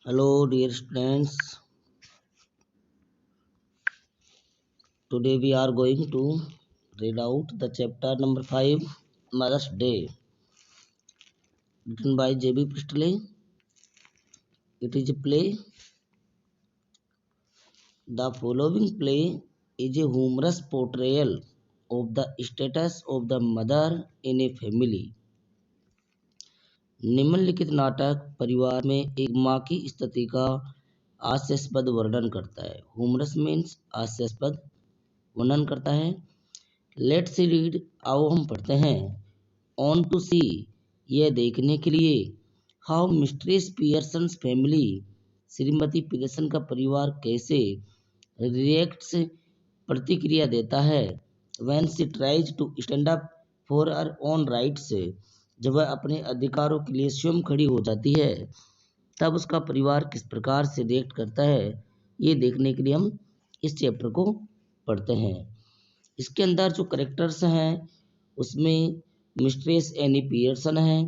Hello, dear students. Today we are going to read out the chapter number 5, Mother's Day, written by J.B. Priestley. It is a play. The following play is a humorous portrayal of the status of the mother in a family. निम्नलिखित नाटक परिवार में एक माँ की स्थिति का हास्यास्पद वर्णन करता है. Humorous means हास्यास्पद वर्णन करता है. लेट्स रीड, आओ हम पढ़ते हैं. ऑन टू सी, यह देखने के लिए. हाउ मिस्ट्रेस पियर्सन्स फैमिली, श्रीमती पियर्सन का परिवार कैसे. रिएक्ट्स, प्रतिक्रिया देता है. When she tries to stand up for her own rights, जब वह अपने अधिकारों के लिए स्वयं खड़ी हो जाती है तब उसका परिवार किस प्रकार से रिएक्ट करता है, ये देखने के लिए हम इस चैप्टर को पढ़ते हैं. इसके अंदर जो करेक्टर्स हैं उसमें मिस्ट्रेस एनी पियर्सन है,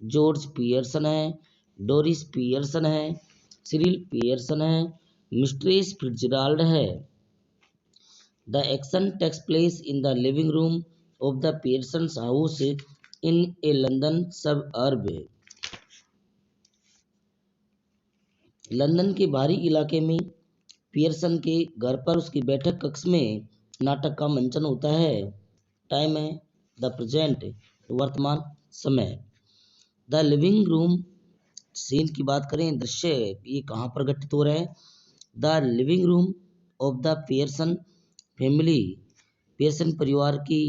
जॉर्ज पियर्सन है, डोरिस पियर्सन है, सिरिल पियर्सन है, मिस्ट्रेस फिट्जराल्ड है. The action takes place in the living room of the Pearsons house in a London suburb. London के बाहरी इलाके में पियर्सन के घर पर उसकी बैठक कक्ष में नाटक का मंचन होता है. टाइम है द प्रेजेंट, वर्तमान समय. द लिविंग रूम, सीन की बात करें, दृश्य ये कहाँ पर घटित हो रहा है. The living room of the Pearson family, Pearson परिवार की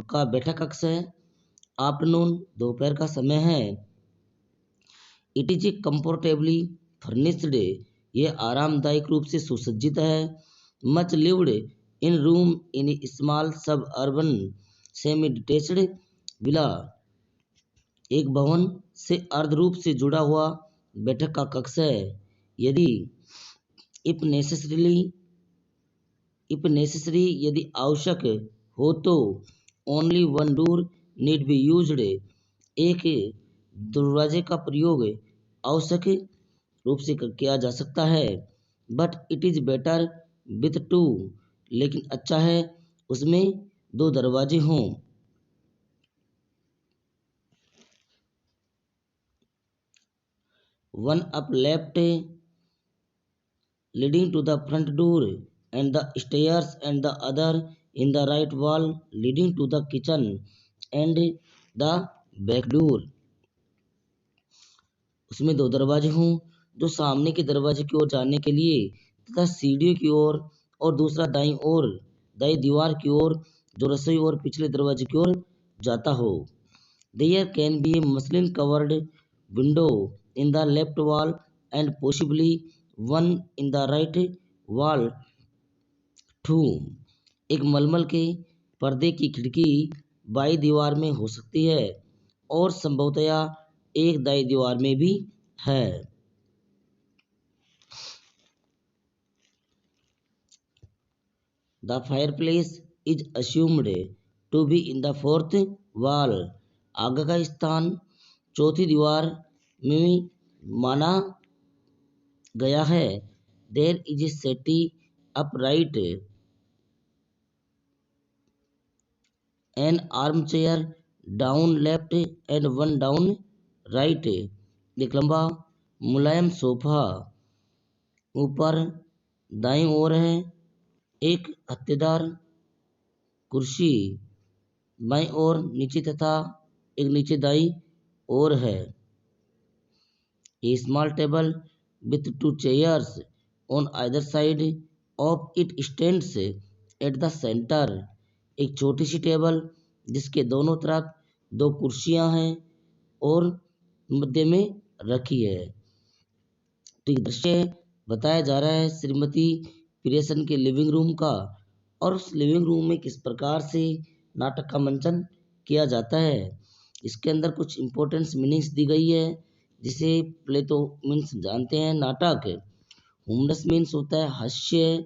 का बैठक कक्ष है. आफ्टरनून, दोपहर का समय है. It is a comfortably furnished, यह आरामदायक रूप से सुसज्जित है. Much lived in room in small सब अर्बन सेमी डिटेच्ड विला, एक भवन से अर्ध रूप से जुड़ा हुआ बैठक का कक्ष है. यदि इफ नेसेसरी, यदि आवश्यक हो तो only one door need be used, एक दरवाजे का प्रयोग आवश्यक रूप से किया जा सकता है. But it is better with two, लेकिन अच्छा है उसमें दो दरवाजे हों. One up left leading to the front door and the stairs and the other in the right wall leading to the kitchen and the back door. उसमें दो दरवाजे हों, जो सामने के दरवाजे की ओर जाने के लिए तथा सीढ़ियों की ओर, और दूसरा दाई दीवार की ओर जो रसोई और पिछले दरवाजे की ओर जाता हो. There can be a muslin covered window in the left wall and possibly one in the right wall too, एक मलमल के पर्दे की खिड़की बाई दीवार में हो सकती है और संभवतया एक दाई दीवार में भी है. The fireplace is assumed to be in the fourth wall, आग का स्थान चौथी दीवार में माना गया है. There is a settee upright, an arm chair down left and one down right, एक लंबा मुलायम सोफा ऊपर दाईं ओर है, एक हत्तेदार कुर्सी बाईं ओर नीचे तथा एक नीचे दाईं ओर है. A small table with two chairs on either side of it stands at the centre, एक छोटी सी टेबल जिसके दोनों तरफ दो कुर्सियां हैं और मध्य में रखी है. तो ये दृश्य बताया जा रहा है श्रीमती पियर्सन के लिविंग रूम का, और उस लिविंग रूम में किस प्रकार से नाटक का मंचन किया जाता है. इसके अंदर कुछ इम्पोर्टेंट मीनिंग्स दी गई है, जिसे पहले तो मीन्स जानते हैं. नाटक हुमरस मीन्स होता है हास्य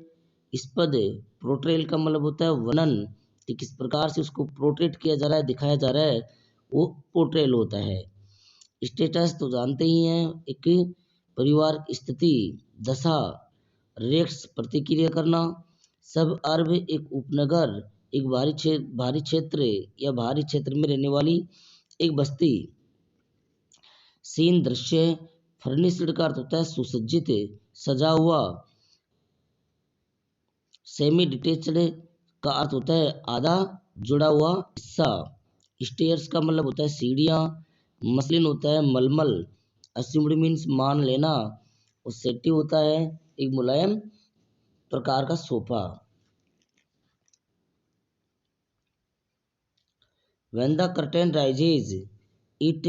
स्पद, प्रोट्रेल का मतलब होता है वर्णन, कि किस प्रकार से उसको प्रोट्रेट किया जा रहा है, दिखाया जा रहा है, वो पोर्ट्रेल होता है. स्टेटस तो जानते ही हैं, एक परिवार स्थिति, दशा, रेक्स प्रतिक्रिया करना। सब अर्ब एक उपनगर, एक भारी क्षेत्र या भारी क्षेत्र में रहने वाली एक बस्ती। सीन दृश्य, फर्निश्ड का अर्थ होता है सुसज्जित, सजा हुआ। सेमी डिटेच्ड का अर्थ होता है आधा जुड़ा हुआ हिस्सा। स्टेयर्स का मतलब होता है सीढ़ियाँ। मसलिन होता है मलमल। अस्यूम्ड मीन्स मान लेना। और सेटी होता है एक मुलायम प्रकार का sofa. When the curtain rises, it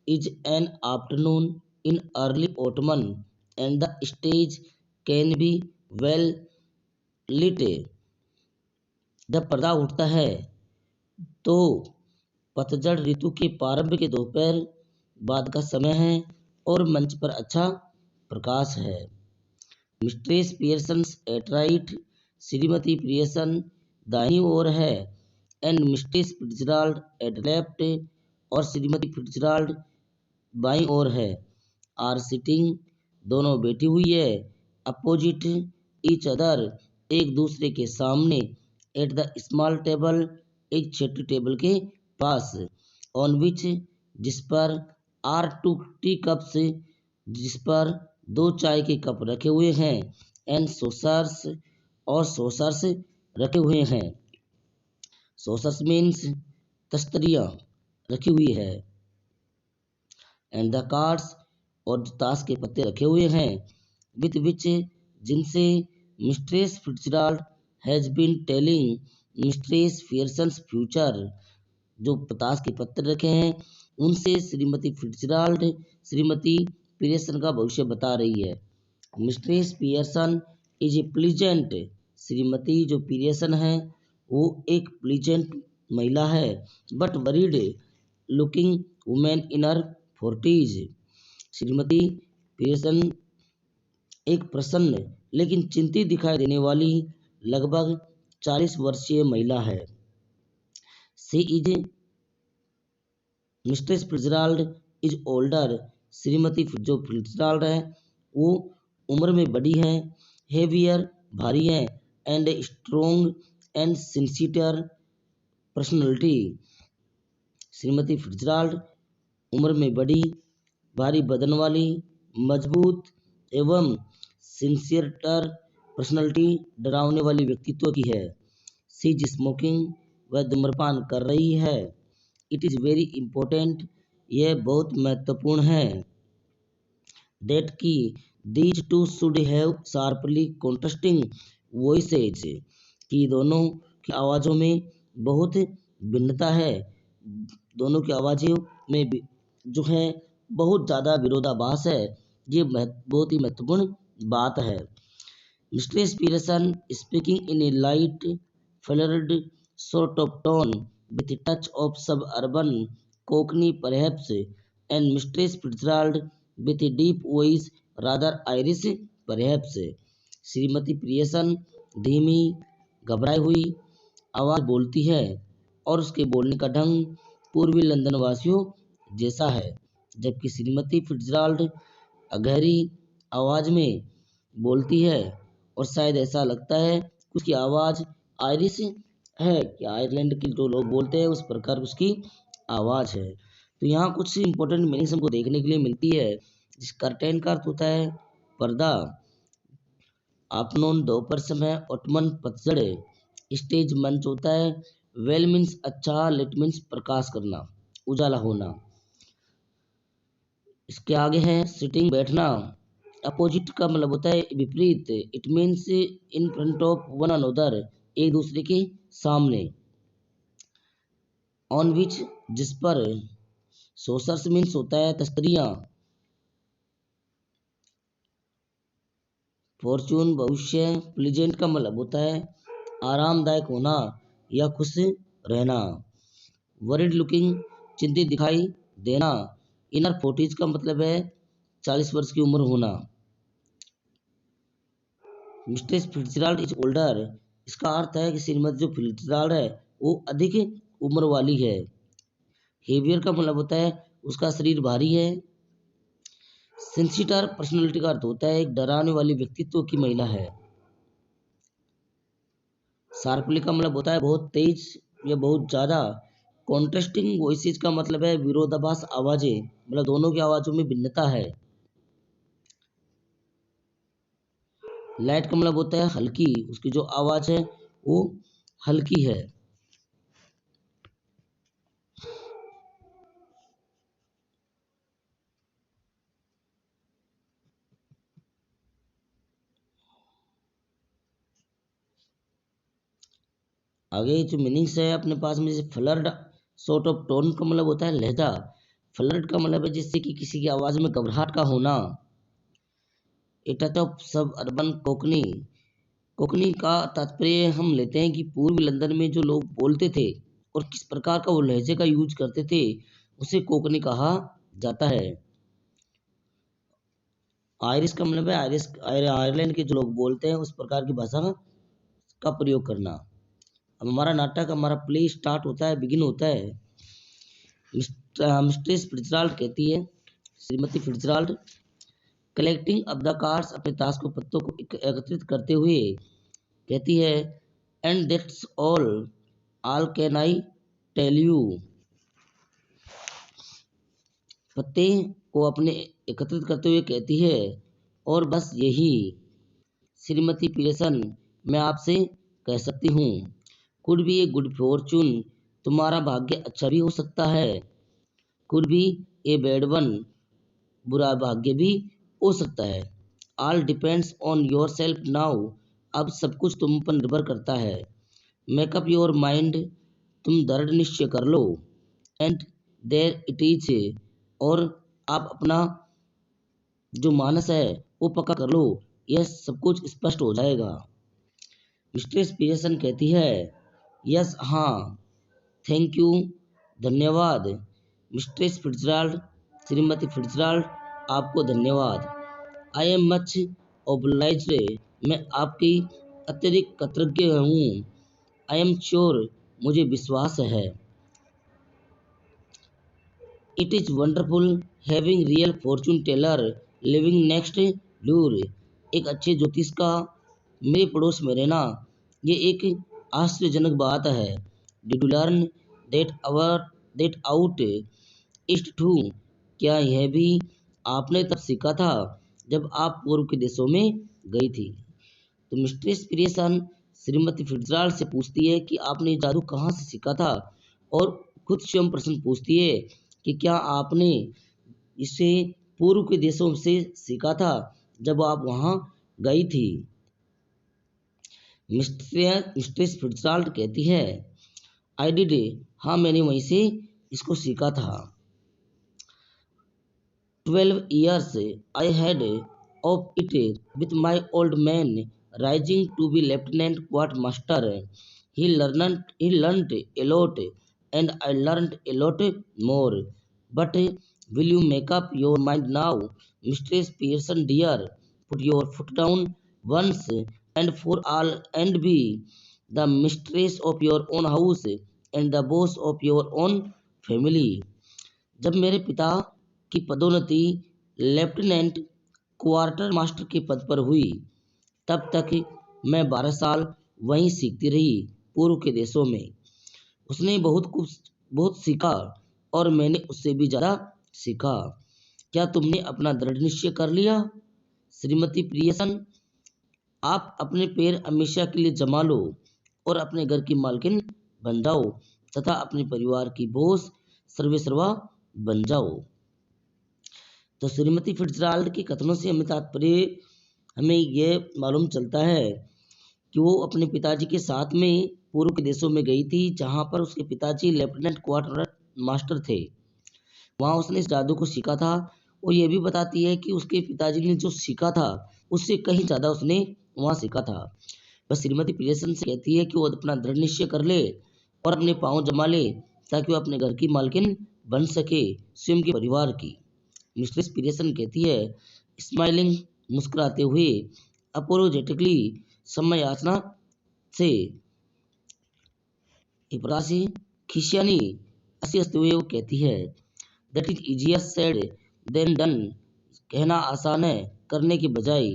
is an afternoon in early autumn and the stage can be well lit. जब पर्दा उठता है तो पतझड़ ऋतु के प्रारंभ के दोपहर बाद का समय है और मंच पर अच्छा प्रकाश है। मिस्ट्रेस पियर्सन्स एट राइट, श्रीमती पियर्सन दाहिनी ओर है, and mistress Fitzgerald at left, और श्रीमती फिट्जराल्ड बाईं ओर है। आर सिटिंग, दोनों बैठी हुई है। अपोजिट ईच अदर, एक दूसरे के सामने। एट द स्मॉल टेबल, एक छोटी टेबल के पास। ऑन विच, जिस पर। आर टू टी कप्स, जिस पर दो चाय के कप रखे हुए हैं। एंड सोसर्स, और सोसर्स रखे हुए हैं। सोसर्स मीन्स तस्तरियाँ रखी हुई है। एंड द कार्ड्स, और ताश के पत्ते रखे हुए हैं। विथ विच, जिनसे mistress Fitzgerald has been telling mistress Pearson's future, जो ताश के पत्ते रखे हैं उनसे श्रीमती फिट्जराल्ड श्रीमती पियर्सन का भविष्य बता रही है। Mistress Pearson is a pleasant, Shrimati जो पियर्सन है वो एक प्लीजेंट महिला है, but worried looking women in her 40s। Shrimati Pearson एक प्रसन्न लेकिन चिंतित दिखाई देने वाली लगभग 40 वर्षीय महिला है। She is, mistress Fitzgerald is older, श्रीमती जो फिट्जराल्ड है वो उम्र में बड़ी है। हेवियर, भारी है। And strong and sincere personality, Shrimati Fitzgerald उम्र में बड़ी, भारी बदन वाली, मजबूत एवं सिंसियरटर पर्सनैलिटी, डरावने वाली व्यक्तित्व की है। सी इज स्मोकिंग, वह धूम्रपान कर रही है। इट इज़ वेरी इम्पोर्टेंट, यह बहुत महत्वपूर्ण है। दैट की these two should have sharply contrasting voices, कि दोनों की आवाज़ों में बहुत भिन्नता है। दोनों की आवाज़ों में जो है बहुत ज़्यादा विरोधाभास है। ये बहुत ही महत्वपूर्ण बात है। Mistress Pearson speaking in a light flurried sort of tone with a touch of suburban cockney perhaps, and Mistress Fitzgerald with a deep voice rather Irish perhaps। Shrimati Pearson धीमी घबराई हुई आवाज़ बोलती है और उसके बोलने का ढंग पूर्वी लंदन वासियों जैसा है, जबकि श्रीमती फिट्जराल्ड गहरी आवाज़ में बोलती है और शायद ऐसा लगता है कि उसकी आवाज़ आयरिश है, कि आयरलैंड के जो लोग बोलते हैं उस प्रकार उसकी आवाज़ है। तो यहाँ कुछ इंपॉर्टेंट मीनिंग्स हमको देखने के लिए मिलती है। जिस कर्टेन का अर्थ होता है पर्दा, आफ्टरनून दोपहर समय, ऑटमन पतझड़, स्टेज मंच होता है, वेल मीन्स अच्छा, लिट मीन्स प्रकाश करना, उजाला होना। इसके आगे है सिटिंग बैठना। अपोजिट का मतलब होता है विपरीत। It means in front of one another, एक दूसरे के सामने। ऑन विच, जिस पर। सोसर्स मीन्स होता है तस्तरियाँ। फॉर्चून भविष्य। प्लीजेंट का मतलब होता है आरामदायक होना या खुश रहना। वरीड लुकिंग, चिंतित दिखाई देना। इनर 40s का मतलब है 40 वर्ष की उम्र होना। मिस्ट्रेस फिट्जराल्ड इज ओल्डर, इसका अर्थ है कि श्रीमती जो फिट्जराल्ड है वो अधिक उम्र वाली है। हेवियर का मतलब होता है उसका शरीर भारी है। सिंसिटर पर्सनैलिटी का अर्थ होता है एक डराने वाली व्यक्तित्व की महिला है। शार्पली का मतलब होता है बहुत तेज या बहुत ज्यादा। कॉन्ट्रास्टिंग वॉइसेज का मतलब है विरोधाभास आवाजें, मतलब दोनों की आवाजों में भिन्नता है। लाइट का मतलब होता है हल्की, उसकी जो आवाज है वो हल्की है। आगे जो मीनिंग्स है अपने पास में, जैसे फ्लर्ड सॉर्ट ऑफ टोन का मतलब होता है लहजा। फ्लर्ट का मतलब है जिससे कि किसी की आवाज में घबराहट का होना। ए टच ऑफ सब अर्बन कोकनी। कोकनी का तात्पर्य हम लेते हैं कि पूर्वी लंदन में जो लोग बोलते थे और किस प्रकार का वो लहजे का यूज करते थे उसे कोकनी कहा जाता है। आयरिश का मतलब है आयरलैंड के जो लोग बोलते हैं उस प्रकार की भाषा का प्रयोग करना। अब हमारा नाटक, हमारा प्ले स्टार्ट होता है, बिगिन होता है। मिस्ट्रेस फिट्जराल्ड कहती है, Shrimati Fitzgerald, collecting up the cards, अपने ताश को पत्तों को एकत्रित करते हुए कहती है, and that's all can I tell you. पत्ते को अपने एकत्रित करते हुए कहती है, और बस यही श्रीमती पीयर्सन मैं आपसे कह सकती हूँ। Could be a good Fortune, तुम्हारा भाग्य अच्छा भी हो सकता है। Could be a bad one, बुरा भाग्य भी हो सकता है। All depends on your self now, अब सब कुछ तुम पर निर्भर करता है। मेकअप योर माइंड, तुम दृढ़ निश्चय कर लो। एंड देयर इट इज, और आप अपना जो मानस है वो पक्का कर लो, यह सब कुछ स्पष्ट हो जाएगा। मिस्ट्रेस पीयर्सन कहती है, यस हाँ, थैंक यू, धन्यवाद। मिस्ट्रेस फिट्जराल्ड, श्रीमती फिट्जराल्ड, आपको धन्यवाद। आई एम मच ओब्लाइज्ड, मैं आपकी अत्यधिक कृतज्ञ हूँ। आई एम श्योर, मुझे विश्वास है। It is wonderful having real fortune teller living next door, एक अच्छे ज्योतिष का मेरे पड़ोस में रहना ये एक आश्चर्यजनक बात है। Did you learn that out east too, क्या यह भी आपने तब सीखा था जब आप पूर्व के देशों में गई थी। तो मिस्ट्रेस प्रियसन श्रीमती फिट्जराल्ड से पूछती है कि आपने ये जादू कहाँ से सीखा था, और खुद स्वयं प्रश्न पूछती है कि क्या आपने इसे पूर्व के देशों से सीखा था जब आप वहां गई थी। मिस्ट्रेस फिट्जराल्ड कहती है, आई डिड, हाँ मैंने वहीं से इसको सीखा था। 12 years I had of it with my old man rising to be lieutenant quartermaster. He learned a lot and I learned a lot more. But will you make up your mind now, Mistress Pearson dear? Put your foot down once and for all and be the mistress of your own house and the boss of your own family. जब मेरे पिता की पदोन्नति lieutenant quarter master के पद पर हुई, तब तक मैं 12 साल वहीं सीखती रही पूर्व के देशों में। उसने बहुत सीखा और मैंने उससे भी ज्यादा सीखा। क्या तुमने अपना दृढ़ निश्चय कर लिया श्रीमती प्रियसन? आप अपने पैर हमेशा के लिए जमा लो और अपने घर की मालकिन बन जाओ तथा अपने परिवार की बोस सर्वेसर्वा बन जाओ। तो श्रीमती फिट्जराल्ड के कथनों से हमें तात्पर्य, हमें यह मालूम चलता है कि वो अपने पिताजी के साथ में पूर्व के देशों में गई थी जहां पर उसके पिताजी लेफ्टिनेंट क्वार्टर मास्टर थे। वहां उसने इस जादू को सीखा था। और यह भी बताती है कि उसके पिताजी ने जो सीखा था उससे कहीं ज्यादा उसने वहां सीखा था। बस श्रीमती प्रियसन से कहती है कि वो अपना दृढ़ निश्चय कर ले और अपने पांव जमा ले ताकि वो अपने घर की मालकिन बन सके, स्वयं के परिवार की। मिस्ट्रेस प्रियसन कहती है, स्माइलिंग, मुस्कुराते हुए, अपोलोजेटिकली, समय याचना से, इपरासी, खिसियानी, ऐसे हंसते हुए वो कहती है, that is easier said than done, कहना आसान है करने की बजाय।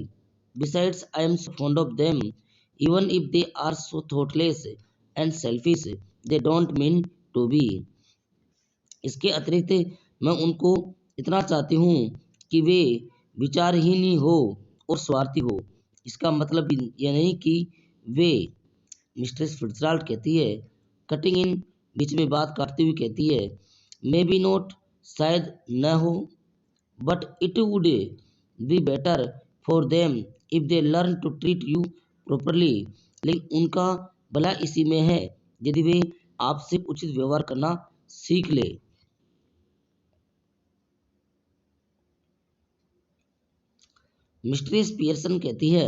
Besides, I am so fond of them. Even if they are so thoughtless and selfish, they don't mean to be. इसके अतिरिक्त मैं उनको इतना चाहती हूँ कि वे विचारहीन ही हो और स्वार्थी हो। इसका मतलब यह नहीं कि वे, मिस्ट्रेस फिट्जराल्ड कहती है, कटिंग इन, बीच में बात काटती हुई कहती है, मे बी नॉट, शायद न हो, but it would be better for them if they learn to treat you properly. लेकिन उनका भला इसी में है यदि वे आपसे उचित व्यवहार करना सीख ले। मिस्ट्रेस पियर्सन कहती है,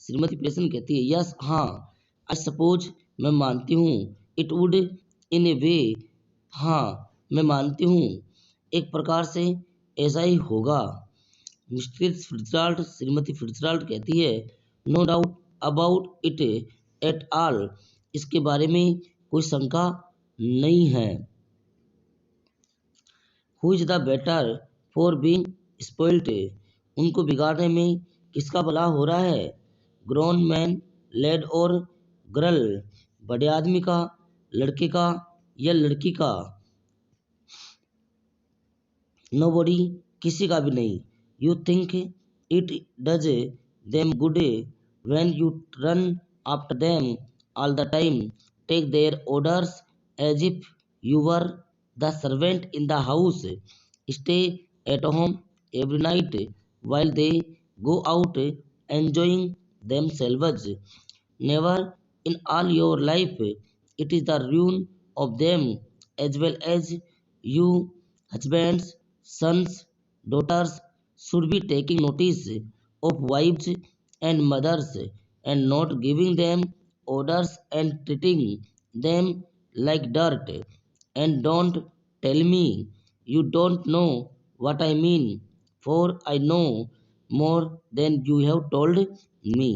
श्रीमती पियर्सन कहती है, यस, हाँ, आई सपोज, मैं मानती हूँ, इट वुड, इन ए वे, हाँ, मैं मानती हूँ, एक प्रकार से ऐसा ही होगा। मिस्ट्रेस फिट्जराल्ड, श्रीमती फिट्जराल्ड कहती है, no doubt about it at all, इसके बारे में कोई शंका नहीं है। Who is the better for being spoiled, उनको बिगाड़ने में किसका भला हो रहा है? ग्रोन मैन, लेड और गर्ल, बड़े आदमी का, लड़के का या लड़की का? नोबडी, किसी का भी नहीं। You think it does them good when you run after them all the time, take their orders as if you were the servant in the house, stay at home every night while they go out enjoying themselves. Never in all your life. It is the ruin of them as well as you. Husbands, sons, daughters should be taking notice of wives and mothers and not giving them orders and treating them like dirt. And don't tell me you don't know what I mean, for I know more than you have told me.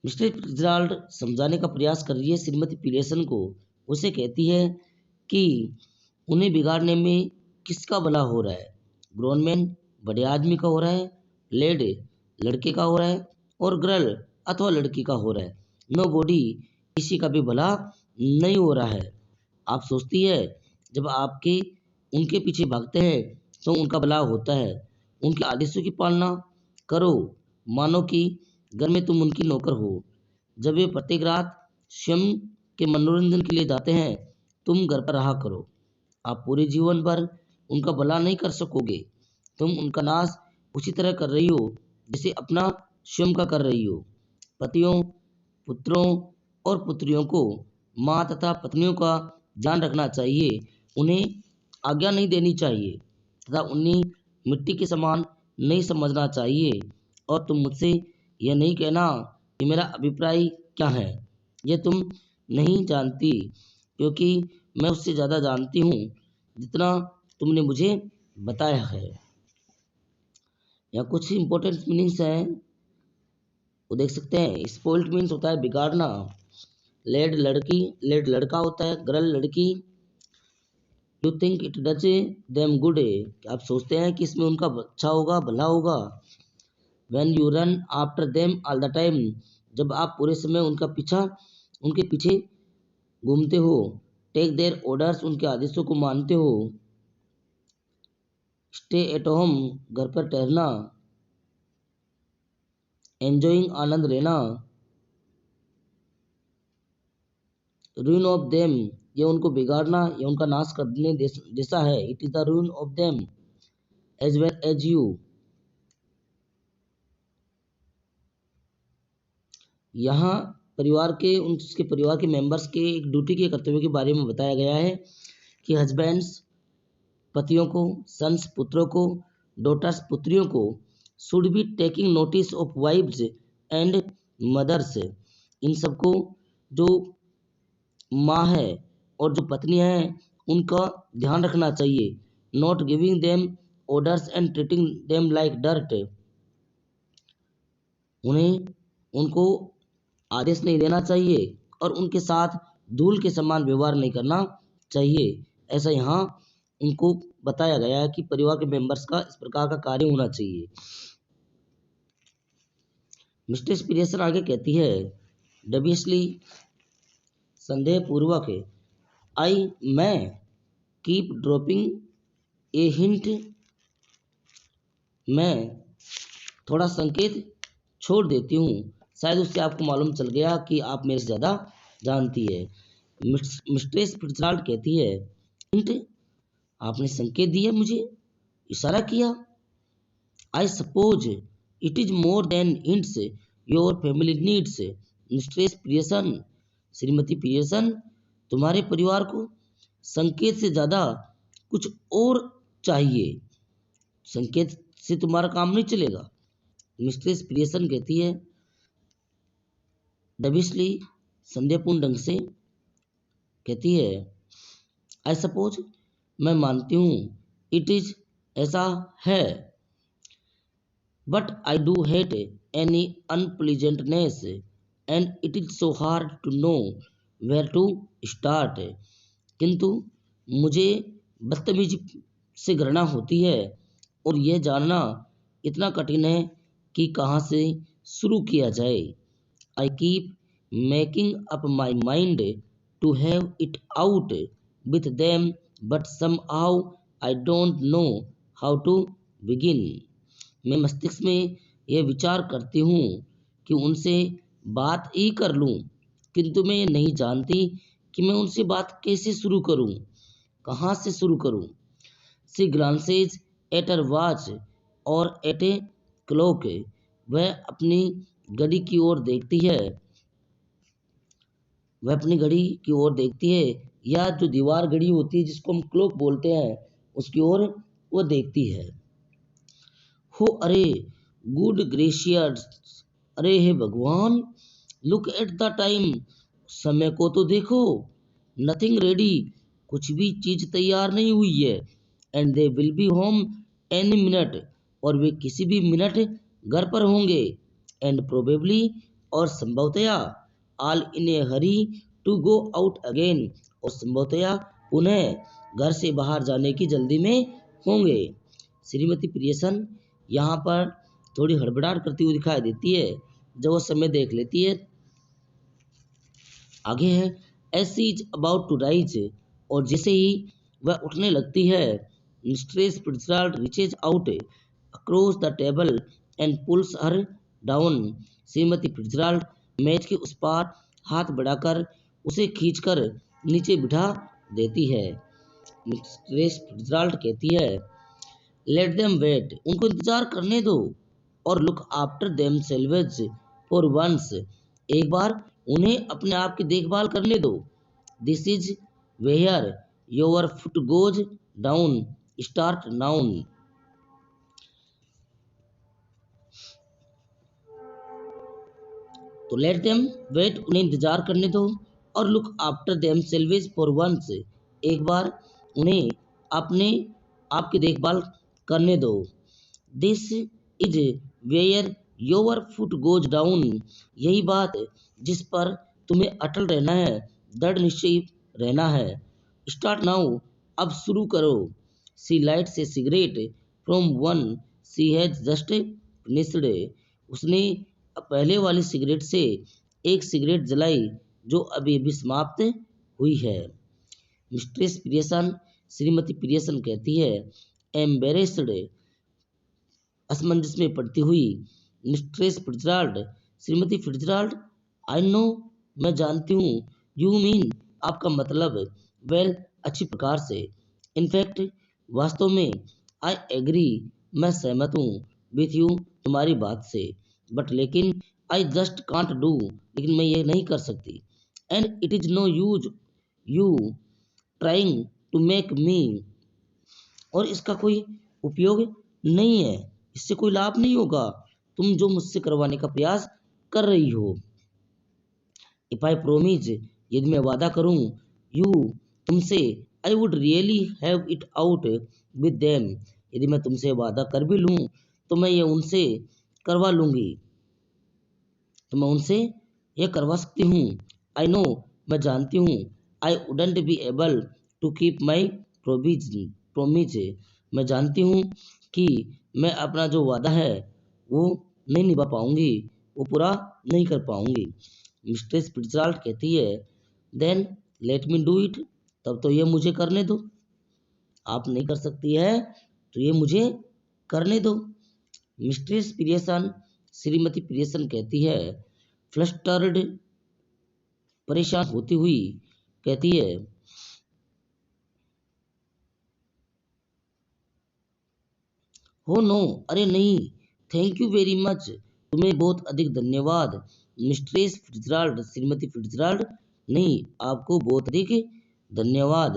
Mister Fitzgerald समझाने का प्रयास कर रही है Shrimati Pearson को। उसे कहती है कि उन्हें बिगाड़ने में किसका भला हो रहा है? ग्रोन मैन, बड़े आदमी का हो रहा है, लेड, लड़के का हो रहा है, और गर्ल अथवा लड़की का हो रहा है। नो बॉडी, किसी का भी भला नहीं हो रहा है। आप सोचती है जब आपके उनके पीछे भागते हैं तो उनका भला होता है। उनके आदेशों की पालना करो, मानो कि घर में तुम उनकी नौकर हो। जब वे प्रत्येक रात स्वयं के मनोरंजन के लिए जाते हैं, तुम घर पर रहा करो। आप पूरे जीवन भर उनका भला नहीं कर सकोगे। तुम उनका नाश उसी तरह कर रही हो जैसे अपना स्वयं का कर रही हो। पतियों, पुत्रों और पुत्रियों को माँ तथा पत्नियों का ध्यान रखना चाहिए। उन्हें आज्ञा नहीं देनी चाहिए तथा उन्हें मिट्टी के समान नहीं समझना चाहिए। और तुम मुझसे यह नहीं कहना कि मेरा अभिप्राय क्या है। यह तुम नहीं जानती, क्योंकि मैं उससे ज़्यादा जानती हूँ जितना तुमने मुझे बताया है। यहाँ कुछ इंपॉर्टेंट मीनिंग्स हैं, वो देख सकते हैं। स्पॉइल्ड मीन्स होता है बिगाड़ना। लेड लड़की, लेड लड़का होता है, गर्ल लड़की। You think it does them good, आप सोचते हैं कि इसमें उनका अच्छा होगा, भला होगा। When you run after them all the time, जब आप पूरे समय उनके पीछे घूमते हो। टेक देयर ऑर्डर्स, उनके आदेशों को मानते हो। स्टे एट होम, घर पर ठहरना। एंजॉइंग, आनंद लेना। रूइन ऑफ देम, ये उनको बिगाड़ना या उनका नाश करने जैसा है। It is the ruin of them as well as you. यहाँ परिवार के, उसके परिवार के मेंबर्स के एक ड्यूटी के कर्तव्य के बारे में बताया गया है कि हस्बैंड्स, पतियों को, सन्स, पुत्रों को, डॉटर्स, पुत्रियों को, should be taking notice of wives and mothers, इन सबको, जो माँ है और जो पत्नी है, उनका ध्यान रखना चाहिए। Not giving them orders and treating them like dirt, उनको आदेश नहीं देना चाहिए और उनके साथ धूल के समान व्यवहार नहीं करना चाहिए। ऐसा यहाँ उनको बताया गया है कि परिवार के मेंबर्स का इस प्रकार का कार्य होना चाहिए। मिस्टर स्पिरेशन आगे कहती है, डबियसली संदेह पूर्वक, मैं कीप ड्रॉपिंग ए हिंट, मैं थोड़ा संकेत छोड़ देती हूँ, शायद उससे आपको मालूम चल गया कि आप मेरे से ज़्यादा जानती है। मिस्ट्रेस फिट्जराल्ड कहती है, हिंट, आपने संकेत दिया, मुझे इशारा किया। I suppose it is more than hints your family needs mistress Pearson. Shrimati Pearson, तुम्हारे परिवार को संकेत से ज़्यादा कुछ और चाहिए, संकेत से तुम्हारा काम नहीं चलेगा। मिस्ट्रेस पियर्सन कहती है, डबिशली संदेहपूर्ण ढंग से कहती है, आई सपोज, मैं मानती हूँ, इट इज, ऐसा है, but I do hate any unpleasantness and it is so hard to know where to start. किंतु मुझे बदतमीजी से घृणा होती है और यह जानना इतना कठिन है कि कहाँ से शुरू किया जाए। I keep making up my mind to have it out with them, but somehow I don't know how to begin. मैं मस्तिष्क में यह विचार करती हूँ कि उनसे बात ही कर लूँ, किंतु मैं ये नहीं जानती कि मैं उनसे बात कैसे शुरू करूँ, कहाँ से शुरू करूँ। She glances at her watch or at a clock. वह अपनी घड़ी की ओर देखती है, वह अपनी घड़ी की ओर देखती है, या जो दीवार घड़ी होती है जिसको हम क्लॉक बोलते हैं, उसकी ओर वो देखती है। हो अरे, गुड ग्रेशियस, अरे हे भगवान, लुक एट द टाइम, समय को तो देखो, नथिंग रेडी, कुछ भी चीज तैयार नहीं हुई है, and they will be home any minute, और वे किसी भी मिनट घर पर होंगे, एंड प्रोबेबली, और संभवतया, all in a hurry to go out again, और संभवतया उन्हें घर से बाहर जाने की जल्दी में होंगे। श्रीमती पियर्सन यहाँ पर थोड़ी हड़बड़ाहट करती हुई दिखाई देती है जब वो समय देख लेती है। आगे है, as she is about to rise, और जैसे ही वह उठने लगती है, mistress Fitzgerald reaches out across the table and pulls her down. श्रीमती फिट्जराल्ड मेज के उस पार हाथ बढ़ाकर उसे खींचकर नीचे बिठा देती है। मिस्ट्रेस फिट्जराल्ड कहती है, लेट देम वेट, उनको इंतजार करने दो, और look after themselves for once, एक बार उन्हें अपने आप की देखभाल करने दो। This is where your foot goes down, start now. तो लेट देम वेट, उन्हें इंतजार करने दो, और look after themselves for once, एक बार उन्हें अपने आप की देखभाल करने दो। This is where your foot goes down, यही बात जिस पर तुम्हें अटल रहना है, दृढ़ निश्चयी रहना है। स्टार्ट नाउ, अब शुरू करो। She lights a cigarette from one she has just finished, उसने पहले वाली सिगरेट से एक सिगरेट जलाई जो अभी अभी समाप्त हुई है। मिस्ट्रेस पियर्सन, श्रीमती पियर्सन कहती है, एम्बेरेस्ड, असमंजस में पड़ती हुई, mistress Fitzgerald, Shrimati Fitzgerald, I know, मैं जानती हूँ, यू मीन, आपका मतलब, वेल, अच्छी प्रकार से, इनफैक्ट, वास्तव में, आई एग्री, मैं सहमत हूँ, विथ यू, तुम्हारी बात से, बट लेकिन, आई जस्ट कांट डू, लेकिन मैं ये नहीं कर सकती, and it is no use you trying to make me, और इसका कोई उपयोग नहीं है, इससे कोई लाभ नहीं होगा, तुम जो मुझसे करवाने का प्रयास कर रही हो। इफ आई प्रोमिस, यदि मैं वादा करूं, यू, तुमसे, I would really have it out with them, यदि मैं तुमसे वादा कर भी लूं तो मैं ये उनसे करवा लूंगी, तो मैं उनसे यह करवा सकती हूँ। आई नो, मैं जानती हूँ, I wouldn't be able to keep my promise, मैं जानती हूँ कि मैं अपना जो वादा है वो नहीं निभा पाऊंगी, वो पूरा नहीं कर पाऊंगी। मिस्ट्रेस फिट्जराल्ड कहती है, then let me do it, तब तो ये मुझे करने दो। आप नहीं कर सकती है तो ये मुझे करने दो। मिस्ट्रेस पीरियसन, श्रीमती पीरियसन कहती है, फ्लस्टर्ड, परेशान होती हुई कहती है, हो नो, अरे नहीं, थैंक यू वेरी मच, तुम्हें बहुत अधिक धन्यवाद। मिस्ट्रेस फिट्जराल्ड, श्रीमती फिट्जराल्ड, नहीं, आपको बहुत अधिक धन्यवाद।